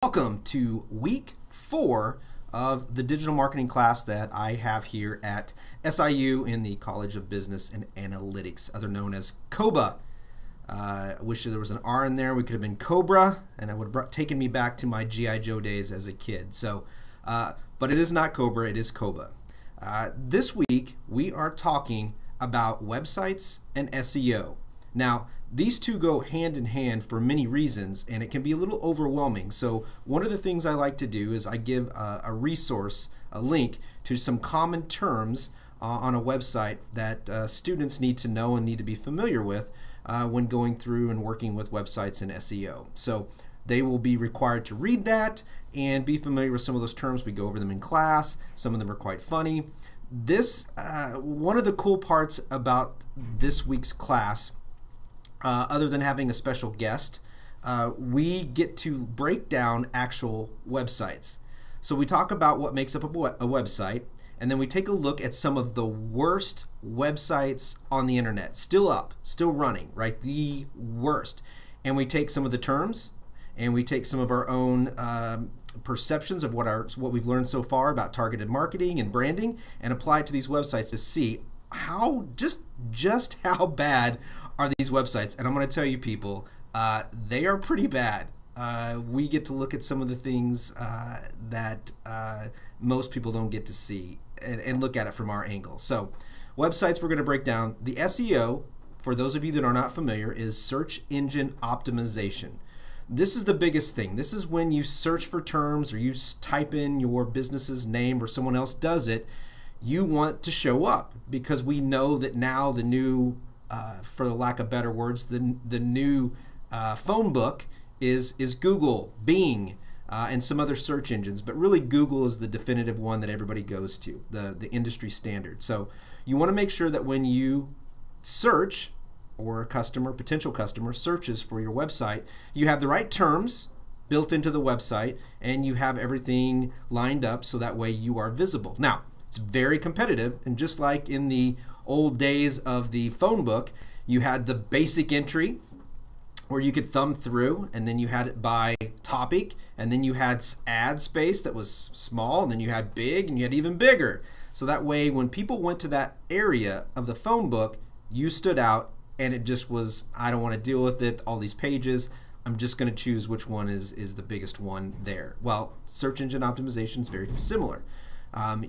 Welcome to week 4 of the digital marketing class that I have here at SIU in the College of Business and Analytics, other known as COBA. I wish there was an R in there. We could have been Cobra, and it would have taken me back to my G.I. Joe days as a kid. But it is not Cobra, it is COBA. This week, we are talking about websites and SEO. Now, these two go hand in hand for many reasons, and it can be a little overwhelming. So one of the things I like to do is I give a resource, a link to some common terms on a website that students need to know and need to be familiar with when going through and working with websites and SEO. So they will be required to read that and be familiar with some of those terms. We go over them in class. Some of them are quite funny. One of the cool parts about this week's class, other than having a special guest, we get to break down actual websites. So we talk about what makes up a website, and then we take a look at some of the worst websites on the internet, still up, still running, right? The worst. And we take some of the terms, and we take some of our own perceptions of what we've learned so far about targeted marketing and branding, and apply it to these websites to see how just how bad are these websites. And I'm going to tell you, people, they are pretty bad. We get to look at some of the things that most people don't get to see and look at it from our angle. So websites we're going to break down. The SEO, for those of you that are not familiar, is search engine optimization. This is the biggest thing. This is when you search for terms or you type in your business's name or someone else does it. You want to show up because we know that now the new, for the lack of better words, the new phone book is Google, Bing, and some other search engines. But really Google is the definitive one that everybody goes to, the industry standard. So you want to make sure that when you search, or a potential customer searches for your website, you have the right terms built into the website and you have everything lined up so that way you are visible. Now, it's very competitive, and just like in the old days of the phone book, you had the basic entry where you could thumb through, and then you had it by topic, and then you had ad space that was small, and then you had big, and you had even bigger. So that way when people went to that area of the phone book, you stood out, and it just was, I don't want to deal with it, all these pages. I'm just going to choose which one is the biggest one there. Well, search engine optimization is very similar.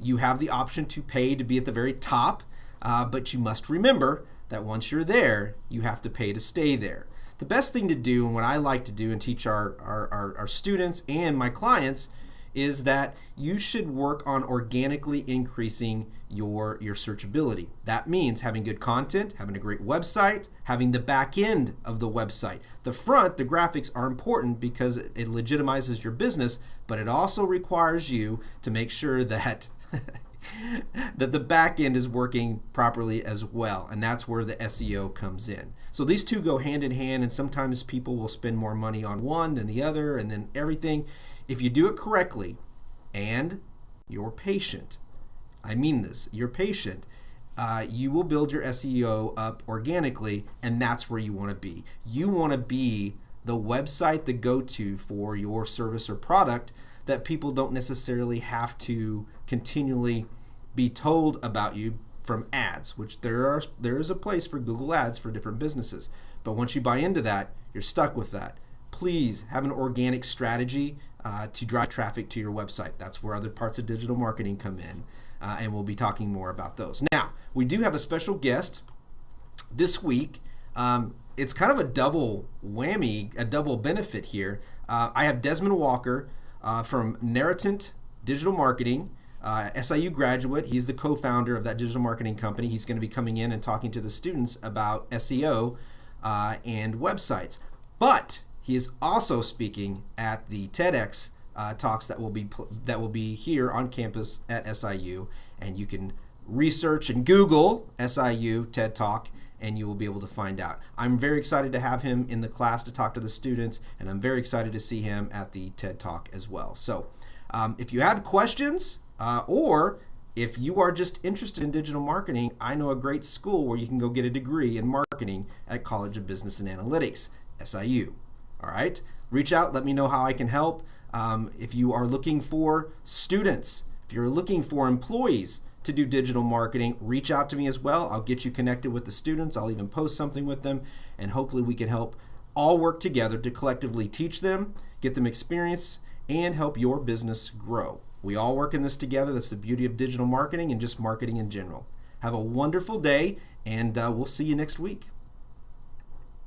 You have the option to pay to be at the very top, but you must remember that once you're there, you have to pay to stay there. The best thing to do, and what I like to do and teach our students and my clients, is that you should work on organically increasing your searchability. That means having good content, having a great website, having the back end of the website. The front, the graphics are important because it legitimizes your business, but it also requires you to make sure that that the back end is working properly as well, and that's where the SEO comes in. So these two go hand in hand, and sometimes people will spend more money on one than the other, and then everything. If you do it correctly and you're patient, I mean this, you're patient, you will build your SEO up organically, and that's where you want to be. You want to be the website, the go-to for your service or product that people don't necessarily have to continually be told about you from ads, which there is a place for Google ads for different businesses. But once you buy into that, you're stuck with that. Please have an organic strategy to drive traffic to your website. That's where other parts of digital marketing come in, and we'll be talking more about those. Now, we do have a special guest this week. It's kind of a double whammy, a double benefit here. I have Desmond Walker from Narratant Digital Marketing, SIU graduate. He's the co-founder of that digital marketing company. He's going to be coming in and talking to the students about SEO and websites. But he is also speaking at the TEDx talks that will be here on campus at SIU, and you can research and Google SIU TED Talk, and you will be able to find out. I'm very excited to have him in the class to talk to the students, and I'm very excited to see him at the TED Talk as well. So if you have questions or if you are just interested in digital marketing, I know a great school where you can go get a degree in marketing at College of Business and Analytics, SIU. All right, reach out, let me know how I can help. If you are looking for students, if you're looking for employees to do digital marketing, reach out to me as well. I'll get you connected with the students. I'll even post something with them, and hopefully we can help all work together to collectively teach them, get them experience, and help your business grow. We all work in this together. That's the beauty of digital marketing and just marketing in general. Have a wonderful day, and we'll see you next week.